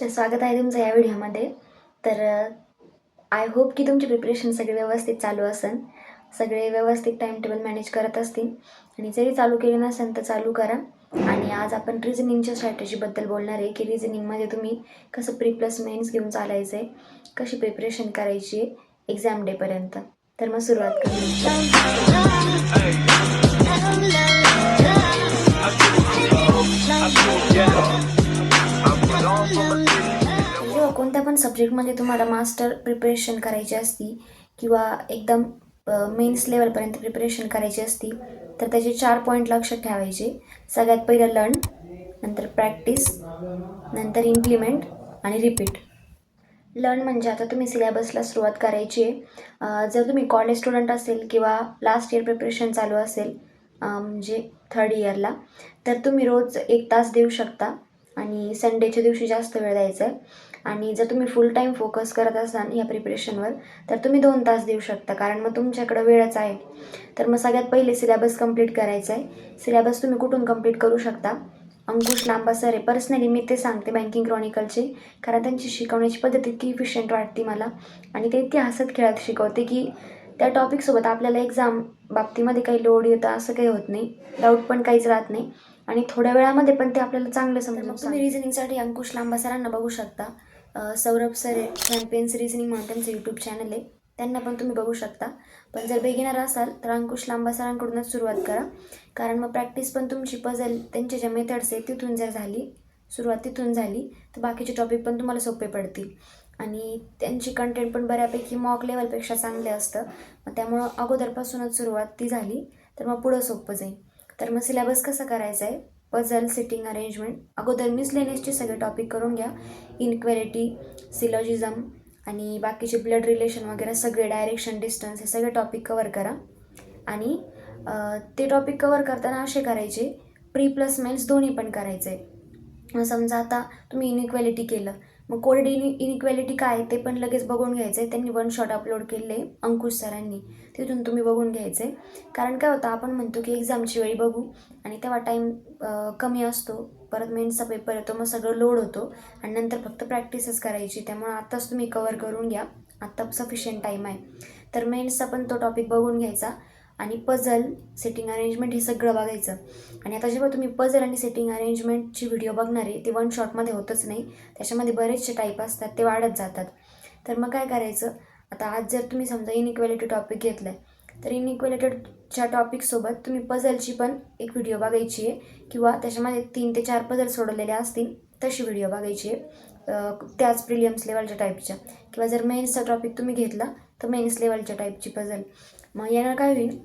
तर स्वागत आहे तुमचं या व्हिडिओमध्ये. तर आय होप की तुमची प्रिपरेशन सगळे व्यवस्थित चालू असेल, सगळे व्यवस्थित टाईम टेबल मॅनेज करत असतील आणि जरी चालू केले नसेल तर चालू करा. आणि आज आपण रिझनिंगच्या स्ट्रॅटेजीबद्दल बोलणार आहे की रिझनिंगमध्ये तुम्ही कसं प्री प्लस मेन्स घेऊन चालायचं आहे, कशी प्रिपरेशन करायची आहे एक्झाम डेपर्यंत. तर मग सुरुवात करूया. जेव्हा कोणत्या पण सब्जेक्टमध्ये तुम्हाला मास्टर प्रिपरेशन करायची असती किंवा एकदम मेन्स लेवलपर्यंत प्रिपरेशन करायची असती तर त्याचे 4 पॉईंट लक्षात ठेवायचे. सगळ्यात पहिलं लर्न, नंतर प्रॅक्टिस, नंतर इम्प्लिमेंट आणि रिपीट. लर्न म्हणजे आता तुम्ही सिलेबसला सुरुवात करायची आहे. जर तुम्ही कॉलेज स्टुडंट असेल किंवा लास्ट इयर प्रिपरेशन चालू असेल म्हणजे 3rd इयरला, तर तुम्ही रोज 1 तास देऊ शकता आणि संडेच्या दिवशी जास्त वेळ द्यायचा आहे. आणि जर तुम्ही फुल टाईम फोकस करत असाल ह्या प्रिपरेशनवर तर तुम्ही 2 तास देऊ शकता, कारण मग तुमच्याकडं वेळच आहे. तर मग सगळ्यात पहिले सिलेबस कंप्लीट करायचा आहे. सिलेबस तुम्ही कुठून कंप्लीट करू शकता? अंकुश लांबा सर आहे, पर्सनली मी ते सांगते बँकिंग क्रॉनिकलचे, कारण त्यांची शिकवण्याची पद्धत इतकी इफिशियंट वाटते मला आणि ते इतकी हसत खेळत शिकवते की त्या टॉपिकसोबत आपल्याला एक्झाम बाबतीमध्ये काही लोड येतं असं काही होत नाही, डाऊट पण काहीच राहत नाही आणि थोड्या वेळामध्ये पण ते आपल्याला चांगलं समजेल. मग तुम्ही रिझनिंगसाठी अंकुश लांबा सरांना बघू शकता. सौरभ सर चॅम्पियन्स रिझनिंग म्हणून त्यांचं यूट्यूब चॅनल आहे, त्यांना पण तुम्ही बघू शकता. पण जर बिगिनर असाल तर अंकुश लांबा सरांकडूनच सुरुवात करा, कारण मग प्रॅक्टिस पण तुमची पझल त्यांचे ज्या मेथड्स आहेत तिथून जर झाली, सुरुवात तिथून झाली तर बाकीचे टॉपिक पण तुम्हाला सोपे पडतील. आणि त्यांची कंटेंट पण बऱ्यापैकी मॉक लेवलपेक्षा चांगले असतं, मग त्यामुळं अगोदरपासूनच सुरुवात ती झाली तर मग पुढं सोपं जाईल. तर मग सिलेबस कसं करायचं आहे? पझल, सिटिंग अरेंजमेंट, अगोदर मिसलेनियसचे सगळे टॉपिक करून घ्या. इनक्वेलिटी, सिलॉजिझम आणि बाकीचे ब्लड रिलेशन वगैरे सगळे, डायरेक्शन, डिस्टन्स, हे सगळे टॉपिक कवर करा. आणि ते टॉपिक कवर करताना असे करायचे, प्री प्लस मेन्स दोन्ही पण करायचं आहे. समजा आता तुम्ही इनइक्वॅलिटी केलं, मग कोल्ड इनइक्वॅलिटी काय ते पण लगेच बघून घ्यायचं आहे. त्यांनी 1 शॉट अपलोड केले आहे अंकुश सरांनी, तिथून तुम्ही बघून घ्यायचं आहे. कारण काय होतं, आपण म्हणतो की एक्झामची वेळी बघू आणि तेव्हा टाईम कमी असतो, परत मेन्सचा पेपर येतो, मग सगळं लोड होतो आणि नंतर फक्त प्रॅक्टिसच करायची. त्यामुळे आत्ताच तुम्ही कवर करून घ्या, आत्ता सफिशियंट टाईम आहे. तर मेन्सचा पण तो टॉपिक बघून घ्यायचा आणि पझल, सेटिंग अरेंजमेंट हे सगळं बघायचं. आणि आता जेव्हा तुम्ही पझल आणि सेटिंग अरेंजमेंटची व्हिडिओ बघणार आहे, ते 1 शॉटमध्ये होतच नाही, त्याच्यामध्ये बरेचसे टाईप असतात, ते वाढत जातात. तर मग काय करायचं, आता आज जर तुम्ही समजा इनइक्वॅलिटी टॉपिक घेतला आहे तर इनइक्वॅलिटीच्या टॉपिकसोबत तुम्ही पझलची पण एक व्हिडिओ बघायची आहे किंवा त्याच्यामध्ये 3 ते 4 पझल सोडवलेले असतील तशी व्हिडिओ बघायची आहे, त्याच प्रिलियम्स लेवलच्या टाईपच्या. किंवा जर मेन्सचा टॉपिक तुम्ही घेतला तर मेन्स लेवलच्या टाईपची पझल. मग यानं काय होईल,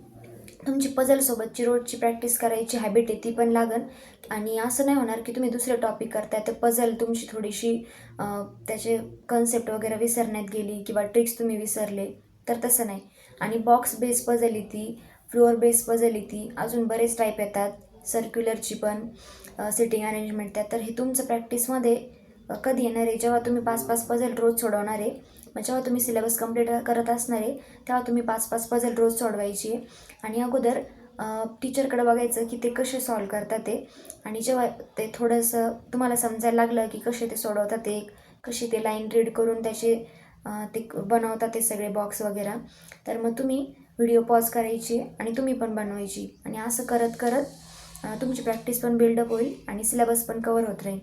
तुमची पझलसोबतची रोजची प्रॅक्टिस करायची हॅबिट आहे ती पण लागेल. आणि असं नाही होणार की तुम्ही दुसरे टॉपिक करताय तर पझल तुमची थोडीशी त्याचे कन्सेप्ट वगैरे विसरण्यात गेली किंवा ट्रिक्स तुम्ही विसरले, तर तसं नाही. आणि बॉक्स बेस पझल येते, फ्लोअर बेस पझल येते, अजून बरेच टाईप येतात, सर्क्युलरची पण, सिटिंग अरेंजमेंट त्या. तर हे तुमचं प्रॅक्टिसमध्ये कधी येणार आहे, जेव्हा तुम्ही 5-5 पझल रोज सोडवणार आहे. मग जेव्हा तुम्ही सिलेबस कंप्लीट करत असणार आहे तेव्हा तुम्ही 5-5 पझल रोज सोडवायची आहे. आणि अगोदर टीचरकडे बघायचं की ते कसे सॉल्व करतात ते, आणि जेव्हा ते थोडंसं तुम्हाला समजायला लागलं की कसे ते सोडवतात ते, कसे ते लाईन रीड करून त्याचे ते बनवतात ते सगळे बॉक्स वगैरे, तर मग तुम्ही व्हिडिओ पॉज करायची आणि तुम्ही पण बनवायची. आणि असं करत करत तुमची प्रॅक्टिस पण बिल्डअप होईल आणि सिलेबस पण कवर होत राहील.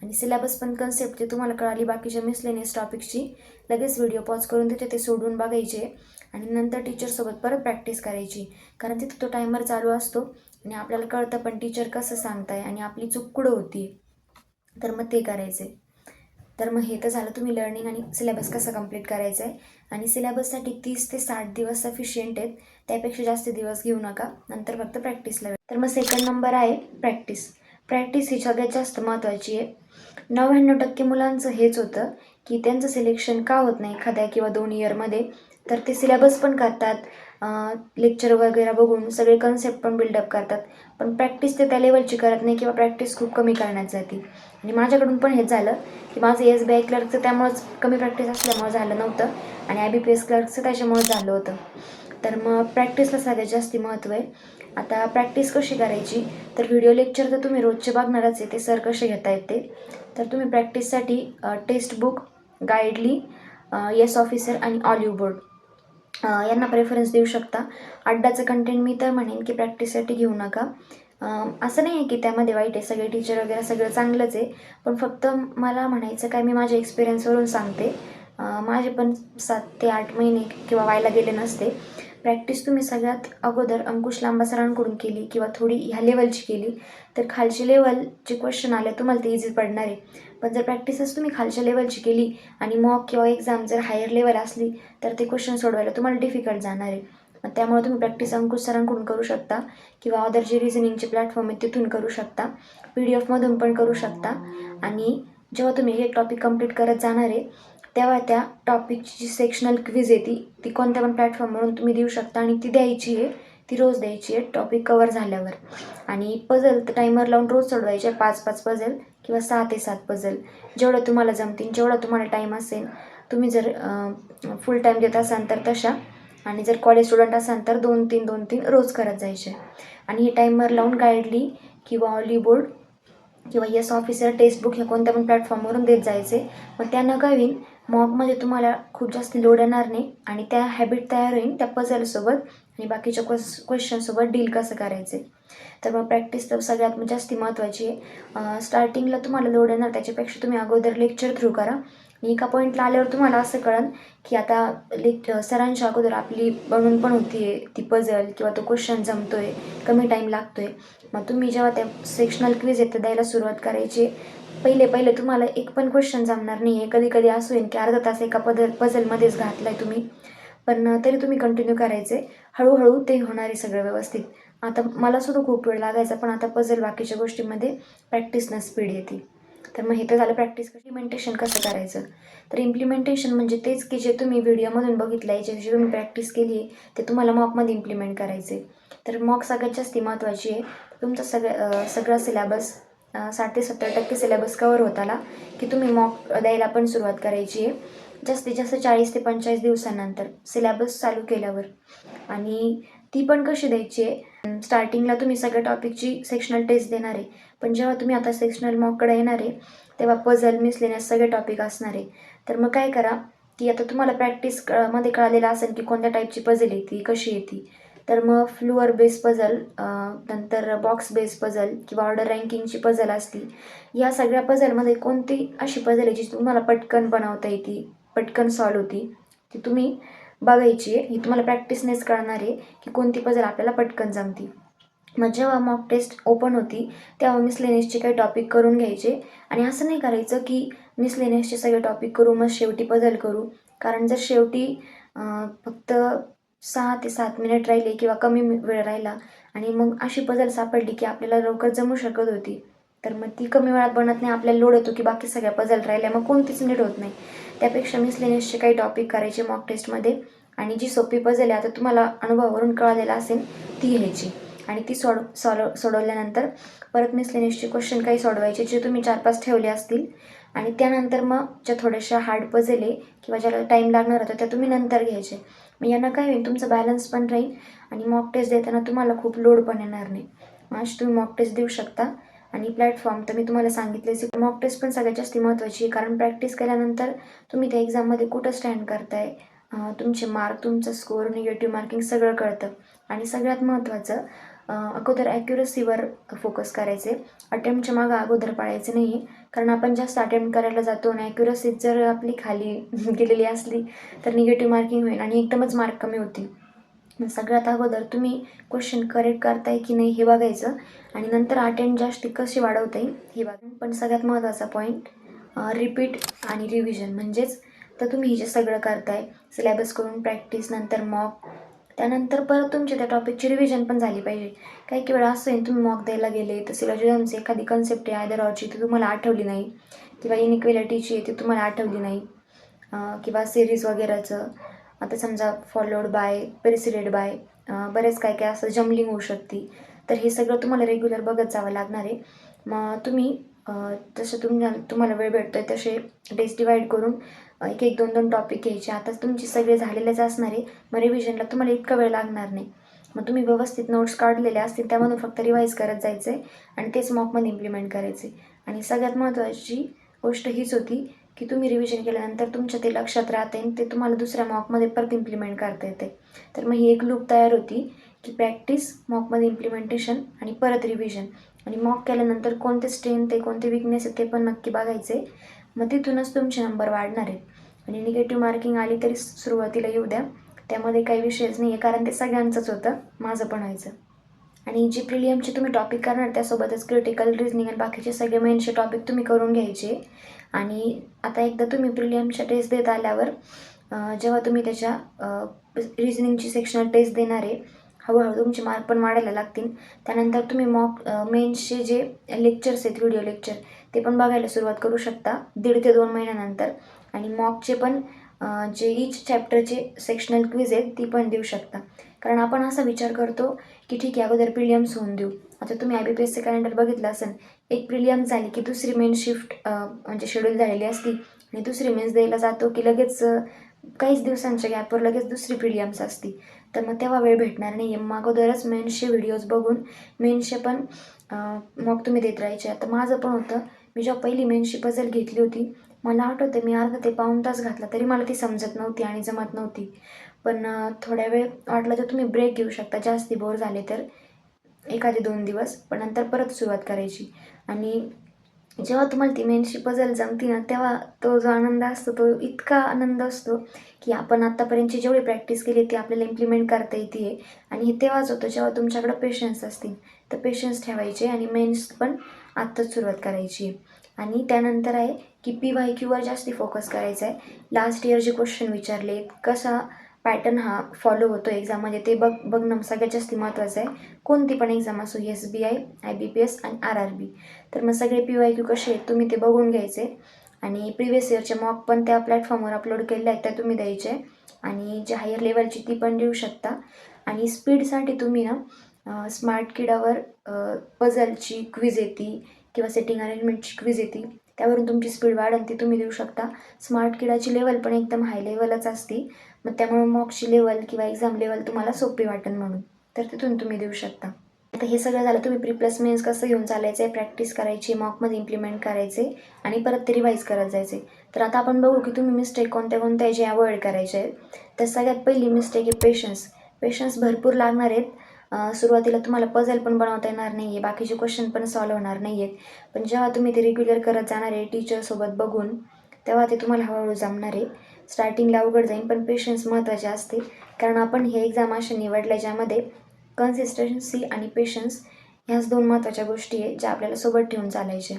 आणि सिलेबस पण कन्सेप्ट जे तुम्हाला कळाली बाकीच्या मिसलेनियस टॉपिक्सची, लगेच व्हिडिओ पॉज करून ते सोडून बघायचे आणि नंतर टीचरसोबत परत प्रॅक्टिस करायची. कारण तिथं तो टायमर चालू असतो आणि आपल्याला कळतं पण टीचर कसं सांगताय आणि आपली चूक कुठं होती, तर मग ते करायचे. तर मग हे तर झालं तुम्ही लर्निंग आणि सिलेबस कसं कंप्लीट करायचं आहे. आणि सिलेबससाठी 30 ते 60 दिवस सफिशियंट आहेत, त्यापेक्षा जास्त दिवस घेऊ नका, नंतर फक्त प्रॅक्टिसला वेळ. तर मग सेकंड नंबर आहे प्रॅक्टिस. प्रॅक्टिस ही सगळ्यात जास्त महत्त्वाची आहे. 99% मुलांचं हेच होतं की त्यांचं सिलेक्शन का होत नाही एखाद्या किंवा 2 इयरमध्ये, तर ते सिलेबस पण करतात, लेक्चर वगैरे बघून सगळे कन्सेप्ट पण बिल्डअप करतात, पण प्रॅक्टिस ते त्या लेवलची करत नाही किंवा प्रॅक्टिस खूप कमी करण्यात जाते. आणि माझ्याकडून पण हेच झालं की माझं SBI क्लर्कचं त्यामुळंच कमी प्रॅक्टिस असल्यामुळं झालं नव्हतं आणि IBPS क्लर्कचं त्याच्यामुळं झालं होतं. तर मग प्रॅक्टिसला सगळ्यात जास्त महत्त्व आहे. आता प्रॅक्टिस कशी करायची, तर व्हिडिओ लेक्चर तर तुम्ही रोजचे बघणारच आहे, ते सर कसे घेता येते. तर तुम्ही प्रॅक्टिससाठी टेक्स्ट बुक, गाईडली, येस ऑफिसर आणि ऑलिव्ह बोर्ड यांना प्रेफरन्स देऊ शकता. अड्डाचं कंटेंट मी तर म्हणेन की प्रॅक्टिससाठी घेऊ नका. असं नाही आहे की त्यामध्ये वाईट आहे, सगळे टीचर वगैरे सगळं चांगलंच आहे, पण फक्त मला म्हणायचं काय, मी माझ्या एक्सपिरियन्सवरून सांगते. माझे पण 7 ते 8 महिने किंवा व्हायला गेले नसते. प्रॅक्टिस तुम्ही सगळ्यात अगोदर अंकुश लांबा सरांकडून केली किंवा थोडी ह्या लेवलची केली तर खालची लेवलचे क्वेश्चन आले तुम्हाला ते इझी पडणार आहे. पण जर प्रॅक्टिसच तुम्ही खालच्या लेवलची केली आणि मॉक किंवा एक्झाम जर हायर लेवल असली तर ते क्वेश्चन सोडवायला तुम्हाला डिफिकल्ट जाणार आहे. त्यामुळे तुम्ही प्रॅक्टिस अंकुश सरांकडून करू शकता किंवा अदर जे रिझनिंगचे प्लॅटफॉर्म आहेत तिथून करू शकता, PDF मधून पण करू शकता. आणि जेव्हा तुम्ही एक टॉपिक कंप्लीट करत जाणार आहे तेव्हा त्या टॉपिकची जी सेक्शनल क्विज आहे ती कोणत्या पण प्लॅटफॉर्मवरून तुम्ही देऊ शकता आणि ती द्यायची आहे, ती रोज द्यायची आहे टॉपिक कवर झाल्यावर. आणि पझल तर टायमर लावून रोज सोडवायचे, 5-5 पझल किंवा 6 ते 7 पझल, जेवढं तुम्हाला जमतील, जेवढा तुम्हाला टाईम असेल. तुम्ही जर फुल टाईम देत असाल तर तशा, आणि जर कॉलेज स्टुडंट असाल तर 2-3 रोज करत जायचे. आणि हे टायमर लावून गाईडली किंवा ऑलिव्ह बोर्ड किंवा येस ऑफिसर टेक्स्टबुक ह्या कोणत्या पण प्लॅटफॉर्मवरून देत जायचे. मग त्यानं काय होईल, मॉकमध्ये तुम्हाला खूप जास्त लोड येणार नाही आणि त्या हॅबिट तयार होईल त्या पझलसोबत आणि बाकीच्या क्वेश्चनसोबत डील कसं करायचे. तर मग प्रॅक्टिस तर सगळ्यात जास्त महत्त्वाची आहे. स्टार्टिंगला तुम्हाला लोड येणार, त्याच्यापेक्षा तुम्ही अगोदर लेक्चर थ्रू करा. एका पॉईंटला आल्यावर तुम्हाला असं कळेल की आता सरांच्या अगोदर आपली बनून पण होती ती पझल किंवा तो क्वेश्चन जमतोय, कमी टाईम लागतोय. मग तुम्ही जेव्हा त्या सेक्शनल क्विज येतं द्यायला सुरुवात करायची, पहिले तुम्हाला एक पण क्वेश्चन जमणार नाही आहे. कधी असं होईल की अर्धा तास एका पझलमध्येच घातला आहे तुम्ही, पण तरी तुम्ही कंटिन्यू करायचे. हळूहळू ते होणार आहे सगळं व्यवस्थित. आता मलासुद्धा खूप वेळ लागायचा, पण आता पझल बाकीच्या गोष्टींमध्ये प्रॅक्टिसनं स्पीड येते. तर मग हे तर झालं प्रॅक्टिस. इम्प्लिमेंटेशन कसं करायचं, तर इम्प्लिमेंटेशन म्हणजे तेच की जे तुम्ही व्हिडिओमधून बघितलं आहे, जे तुम्ही प्रॅक्टिस केली आहे ते तुम्हाला मॉकमध्ये इम्प्लिमेंट करायचे. तर मॉक सगळ्यात जास्त महत्त्वाची आहे. तुमचा सगळा सिलेबस 60 ते 70% सिलेबस कवर होत आला की तुम्ही मॉक द्यायला पण सुरुवात करायची आहे. जास्तीत जास्त 40 ते 45 दिवसानंतर सिलेबस चालू केल्यावर. आणि ती पण कशी द्यायची आहे, स्टार्टिंगला तुम्ही सगळ्या टॉपिकची सेक्शनल टेस्ट देणार आहे, पण जेव्हा तुम्ही आता सेक्शनल मॉककडे येणार आहे तेव्हा पझल मिसलेनियस सगळे टॉपिक असणार आहे. तर मग काय करा की आता तुम्हाला प्रॅक्टिस मध्ये कळालेलं असेल की कोणत्या टाईपची पझल येते, कशी येते. तर मग फ्लुअर बेस पझल, नंतर बॉक्स बेस पझल किंवा ऑर्डर रँकिंगची पझल असती. या सगळ्या पझलमध्ये कोणती अशी पझल आहे जी तुम्हाला पटकन बनवता येते, पटकन सॉल्व होती, ती तुम्ही बघायची आहे. ही तुम्हाला प्रॅक्टिसनेच कळणार आहे की कोणती पझल आपल्याला पटकन जमती. मग जेव्हा मॉक टेस्ट ओपन होती तेव्हा मिसलेनियसचे काही टॉपिक करून घ्यायचे. आणि असं नाही करायचं की मिसलेनियसचे सगळे टॉपिक करू मग शेवटी पझल करू, कारण जर शेवटी फक्त 6 ते 7 मिनिट राहिले किंवा कमी वेळ राहिला आणि मग अशी पझल सापडली की आपल्याला लवकर जमू शकत होती, तर मग ती कमी वेळात बनत नाही, आपल्याला लोड येतो की बाकी सगळ्या पझल राहिल्या, मग कोणतीच नीट होत नाही. त्यापेक्षा मिसलेनियसचे काही टॉपिक करायचे मॉक टेस्टमध्ये आणि जी सोपी पझल आहे आता तुम्हाला अनुभवावरून कळालेला असेल ती घ्यायची आणि ती सोडवल्यानंतर परत मिसलेनियसचे क्वेश्चन काही सोडवायचे जे तुम्ही 4-5 ठेवले असतील. आणि त्यानंतर मग ज्या थोड्याशा हार्ड पझल आहे किंवा ज्याला टाईम लागणार होता त्या तुम्ही नंतर घ्यायचे. मग यांना काय होईल, तुमचं बॅलन्स पण राहील आणि मॉक टेस्ट देताना तुम्हाला खूप लोड पण येणार नाही. मग अशी तुम्ही मॉक टेस्ट देऊ शकता. आणि प्लॅटफॉर्म तर मी तुम्हाला सांगितलेच, मॉक टेस्ट पण सगळ्यात जास्त महत्त्वाची आहे, कारण प्रॅक्टिस केल्यानंतर तुम्ही त्या एक्झाममध्ये कुठं स्टँड करताय, तुमचे मार्क, तुमचं स्कोअर, निगेटिव्ह मार्किंग सगळं कळतं. आणि सगळ्यात महत्त्वाचं, अगोदर ॲक्युरसीवर फोकस करायचे, अटेम्प्टच्या मागं अगोदर पाळायचं नाही आहे, कारण आपण जास्त अटेम्प्ट करायला जातो आणि ॲक्युरसीत जर आपली खाली गेलेली असली तर निगेटिव्ह मार्किंग होईल आणि एकदमच मार्क कमी होतील. सगळ्यात अगोदर तुम्ही क्वेश्चन करेक्ट करताय की नाही हे बघायचं आणि नंतर अटेम्प्ट जास्त कशी वाढवता येईल हे बघा. पण सगळ्यात महत्त्वाचा पॉईंट रिपीट आणि रिव्हिजन. म्हणजेच तर तुम्ही हे जे सगळं करताय सिलेबस करून प्रॅक्टिस, नंतर मॉक, त्यानंतर परत तुमच्या त्या टॉपिकची रिव्हिजन पण झाली पाहिजे. काही वेळा असं आहे तुम्ही मॉक द्यायला गेले तर सिलॉजिझमची एखादी कन्सेप्ट आहे आयदर ऑरची ती तुम्हाला आठवली नाही किंवा इनइक्वेलिटीची आहे ती तुम्हाला आठवली नाही, किंवा सिरीज वगैरेचं आता समजा फॉलोड बाय, प्रेसिडेड बाय, बरेच काय असं जमलिंग होऊ शकते. तर हे सगळं तुम्हाला रेग्युलर बघत जावं लागणार आहे. मग तुम्ही जसं तुम्हाला वेळ भेटतो आहे तसे डेज डिवाईड करून 1-1, 2-2 टॉपिक घ्यायचे. आता तुमची सगळे झालेलेच असणार आहे, मग रिव्हिजनला तुम्हाला इतका वेळ लागणार नाही. मग तुम्ही व्यवस्थित नोट्स काढलेल्या असतील त्यामधून फक्त रिवाईज करत जायचं आहे आणि तेच मॉकमध्ये इम्प्लिमेंट करायचे. आणि सगळ्यात महत्त्वाची गोष्ट हीच होती की तुम्ही रिव्हिजन केल्यानंतर तुमच्या ते लक्षात राहते आणि ते तुम्हाला दुसऱ्या मॉकमध्ये परत इम्प्लिमेंट करता येते. तर मग ही एक लूप तयार होती की प्रॅक्टिस, मॉकमध्ये इम्प्लिमेंटेशन आणि परत रिव्हिजन. आणि मॉक केल्यानंतर कोणते स्ट्रेंथ आहे, कोणते विकनेस आहे ते पण नक्की बघायचे. मग तिथूनच तुमचे नंबर वाढणार आहेत. आणि निगेटिव्ह मार्किंग आली तरी सुरुवातीला येऊ द्या, त्यामध्ये काही विषयच नाही आहे, कारण ते सगळ्यांचंच होतं, माझं पण व्हायचं. आणि जी प्रिलियमचे तुम्ही टॉपिक करणार त्यासोबतच क्रिटिकल रिजनिंग आणि बाकीचे सगळे मेनचे टॉपिक तुम्ही करून घ्यायचे. आणि आता एकदा तुम्ही प्रिलियमच्या टेस्ट देत आल्यावर जेव्हा तुम्ही त्याच्या रिजनिंगची सेक्शनल टेस्ट देणार आहे, हळूहळू तुमचे मार्क पण वाढायला लागतील. त्यानंतर तुम्ही मॉक मेन्सचे जे लेक्चर्स आहेत, व्हिडिओ लेक्चर, ते पण बघायला सुरुवात करू शकता 1.5 ते 2 महिन्यानंतर. आणि मॉकचे पण जे इच चॅप्टरचे सेक्शनल क्विज आहेत ती पण देऊ शकता. कारण आपण असा विचार करतो की ठीक आहे अगोदर प्रिलियम्स होऊन देऊ. आता तुम्ही IBPSC कॅलेंडर बघितलं असेल, एक प्रिलियम झाली की दुसरी मेन्स शिफ्ट म्हणजे शेड्यूल झालेली असती आणि दुसरी मेन्स द्यायला जातो की लगेच काहीच दिवसांच्या गॅपवर लगेच दुसरी प्रिलियम्स असती. तर मग तेव्हा वेळ भेटणार नाही आहे. मग अगोदरच मेन्सचे व्हिडिओज बघून मेन्सचे पण मॉक तुम्ही देत राहायचे. आता माझं पण होतं, मी जेव्हा पहिली मेन्सची पझल घेतली होती, मला आठवतं मी अर्धा ते पाऊण तास घातला तरी मला ती समजत नव्हती आणि जमत नव्हती. पण थोड्या वेळ वाटलं तर तुम्ही ब्रेक घेऊ शकता, जास्ती बोर झाले तर 1 ते 2 दिवस, पण नंतर परत सुरुवात करायची. आणि जेव्हा तुम्हाला ती मेन्सची पझल जमती ना, तेव्हा तो जो आनंद असतो तो इतका आनंद असतो की आपण आत्तापर्यंतची जेवढी प्रॅक्टिस केली ती आपल्याला इम्प्लिमेंट करता येते आहे. आणि हे तेव्हाच होतं जेव्हा तुमच्याकडं पेशन्स असतील. तर पेशन्स ठेवायचे आणि मेन्स पण आत्ताच सुरुवात करायची आहे. आणि त्यानंतर आहे की PYQवर जास्ती फोकस करायचा आहे. लास्ट इयर जे क्वेश्चन विचारले, कसा पॅटर्न हा फॉलो होतो एक्झाममध्ये ते बघणं सगळ्यात जास्त महत्त्वाचं आहे. कोणती पण एक्झाम असो, SBI, IBPS आणि RRB. तर मग सगळे PYQ कसे आहेत तुम्ही ते बघून घ्यायचे. आणि प्रिव्हियस इयरचे मॉक पण त्या प्लॅटफॉर्मवर अपलोड केले आहेत त्या तुम्ही द्यायचे. आणि जे हायर लेवलची ती पण देऊ शकता. आणि स्पीडसाठी तुम्ही ना स्मार्ट किडावर पझलची क्विज येते किंवा सेटिंग अरेंजमेंटची क्विज येते, त्यावरून तुमची स्पीड वाढेल ती तुम्ही देऊ शकता. स्मार्ट किडाची लेवल पण एकदम हाय लेवलच असते, मग त्यामुळे मॉकची लेवल किंवा एक्झाम लेवल तुम्हाला सोपी वाटेल म्हणून, तर तिथून तुम्ही देऊ शकता. आता हे सगळं झालं, तुम्ही प्री+ मेन्स कसं घेऊन चालायचं आहे, प्रॅक्टिस करायची, मॉकमध्ये इम्प्लिमेंट करायचे आणि परत ते रिवाईज करत जायचे. तर आता आपण बघू की तुम्ही मिस्टेक कोणत्या कोणत्या जे अवॉइड करायचे आहेत. तर सगळ्यात पहिली मिस्टेक आहे पेशन्स भरपूर लागणार आहेत. सुरुवातीला तुम्हाला पझल पण बनवता येणार नाही आहे, बाकीचे क्वेश्चन पण सॉल्व्ह होणार नाही आहेत. पण जेव्हा तुम्ही ते रेग्युलर करत जाणार आहे टीचरसोबत बघून, तेव्हा ते तुम्हाला हळूहळू जमणार आहे. स्टार्टिंगला अवघड जाईल, पण पेशन्स महत्त्वाचे असते. कारण आपण हे एक्झाम असे निवडल्या ज्यामध्ये कन्सिस्टन्सी आणि पेशन्स ह्याच 2 महत्त्वाच्या गोष्टी आहे ज्या आपल्याला सोबत ठेवून चालायचे.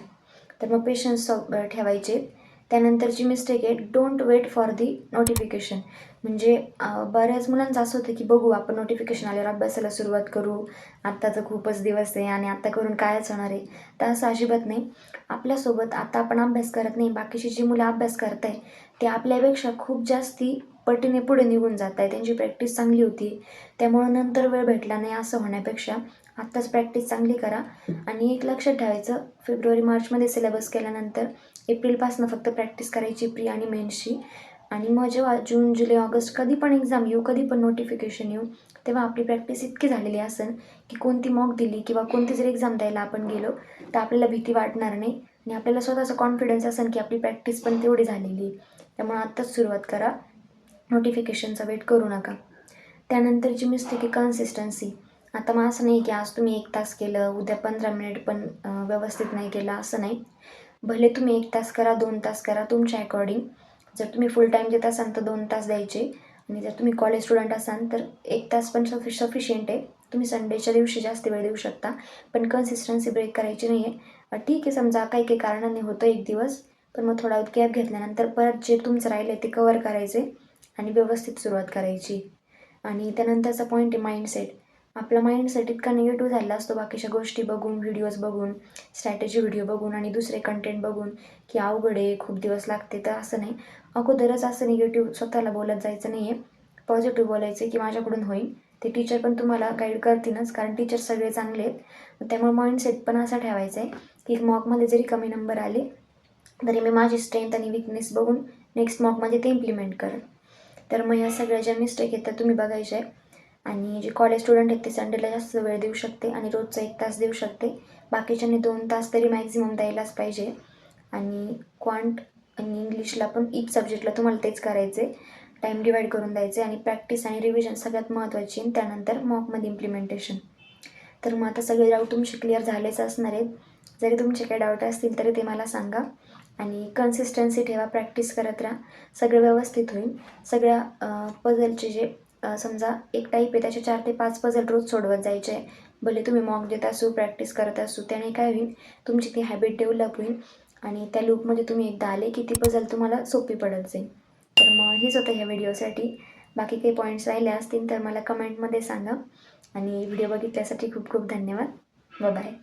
तर मग पेशन्स ठेवायचे. त्यानंतरची मिस्टेक आहे, don't wait for the notification. म्हणजे बऱ्याच मुलांचं असं होतं की बघू आपण नोटिफिकेशन आल्यावर अभ्यासाला सुरुवात करू, आत्ता तर खूपच दिवस आहे आणि आत्ता करून कायच होणार आहे. तर असं अजिबात नाही. आपल्यासोबत आता आपण अभ्यास करत नाही, बाकीची जी मुलं अभ्यास करत आहे ते आपल्यापेक्षा खूप जास्ती पटीने पुढे निघून जात आहे, त्यांची प्रॅक्टिस चांगली होती. त्यामुळं नंतर वेळ भेटला नाही असं होण्यापेक्षा आत्ताच प्रॅक्टिस चांगली करा. आणि एक लक्षात ठेवायचं, फेब्रुवारी-मार्चमध्ये सिलेबस केल्यानंतर एप्रिलपासून फक्त प्रॅक्टिस करायची प्री आणि मेन्सची. आणि मग जेव्हा जून, जुलै, ऑगस्ट कधी पण एक्झाम येऊ, कधी पण नोटिफिकेशन येऊ, तेव्हा आपली प्रॅक्टिस इतकी झालेली असेल की कोणती मॉक दिली किंवा कोणती जर एक्झाम द्यायला आपण गेलो तर आपल्याला भीती वाटणार नाही आणि आपल्याला स्वतःचा कॉन्फिडन्स असेल की आपली प्रॅक्टिस पण तेवढी झालेली आहे. त्यामुळे आत्ताच सुरुवात करा, नोटिफिकेशनचा वेट करू नका. त्यानंतरची मिस्टेक आहे कन्सिस्टन्सी. आता मग असं नाही की आज तुम्ही 1 तास केलं, उद्या 15 मिनिट पण व्यवस्थित नाही केलं, असं नाही. भले तुम्ही 1 तास करा, 2 तास करा, तुमच्या अकॉर्डिंग. जर तुम्ही फुल टाईम देत असाल तर 2 तास द्यायचे. आणि जर तुम्ही कॉलेज स्टुडंट असाल तर 1 तास पण सफिशियंट आहे. तुम्ही संडेच्या दिवशी जास्त वेळ देऊ शकता, पण कन्सिस्टन्सी ब्रेक करायची नाही आहे. ठीक आहे, समजा काही काही कारणाने होतं 1 दिवस, पण मग थोडा गॅप घेतल्यानंतर परत जे तुमचं राहिलं आहे ते कवर करायचे आणि व्यवस्थित सुरुवात करायची. आणि त्यानंतरचा पॉईंट आहे माइंडसेट. आपला माइंडसेट इतका निगेटिव्ह झालेला असतो बाकीच्या गोष्टी बघून, व्हिडिओज बघून, स्ट्रॅटेजी व्हिडिओ बघून आणि दुसरे कंटेंट बघून की अवघड आहे, खूप दिवस लागते. तर असं नाही, अगोदरच असं निगेटिव्ह स्वतःला बोलत जायचं नाही आहे. पॉझिटिव्ह बोलायचं की माझ्याकडून होईल. ते टीचर पण तुम्हाला गाईड करतीलच, कारण टीचर सगळे चांगले आहेत. त्यामुळे माइंडसेट पण असा ठेवायचा आहे की मॉकमध्ये जरी कमी नंबर आले तरी मी माझी स्ट्रेंथ आणि विकनेस बघून नेक्स्ट मॉकमध्ये ते इम्प्लिमेंट करेन. तर मग ह्या सगळ्या ज्या मिस्टेक आहेत त्या तुम्ही बघायच्या आहे. आणि जे कॉलेज स्टुडंट आहेत ते संडेला जास्त वेळ देऊ शकते आणि रोजचा 1 तास देऊ शकते. बाकीच्यांनी 2 तास तरी मॅक्झिमम द्यायलाच पाहिजे. आणि क्वांट आणि इंग्लिशला पण इच सब्जेक्टला तुम्हाला तेच करायचे, टाईम डिवाईड करून द्यायचे आणि प्रॅक्टिस आणि रिव्हिजन सगळ्यात महत्त्वाची आणि त्यानंतर मॉकमध्ये इम्प्लिमेंटेशन. तर मग आता सगळे डाऊट तुमचे क्लिअर झालेच असणार आहेत. जरी तुमचे काही डाऊट असतील तरी ते मला सांगा आणि कन्सिस्टन्सी ठेवा, प्रॅक्टिस करत राहा, सगळं व्यवस्थित होईल. सगळ्या पझलचे जे समजा एक टाईप आहे त्याचे 4 ते 5 पझल रोज सोडवत जायचे आहे. भले तुम्ही मॉक देत असू, प्रॅक्टिस करत असू, त्याने काय होईल तुमची ती हॅबिट डेव्हलप होईल आणि त्या लूपमध्ये तुम्ही एकदा आले की ती पझल तुम्हाला सोपी पडत जाईल. तर मग हेच होतं ह्या व्हिडिओसाठी. बाकी काही पॉईंट्स राहिले असतील तर मला कमेंटमध्ये सांगा आणि व्हिडिओ बघितल्यासाठी खूप खूप धन्यवाद. बाय.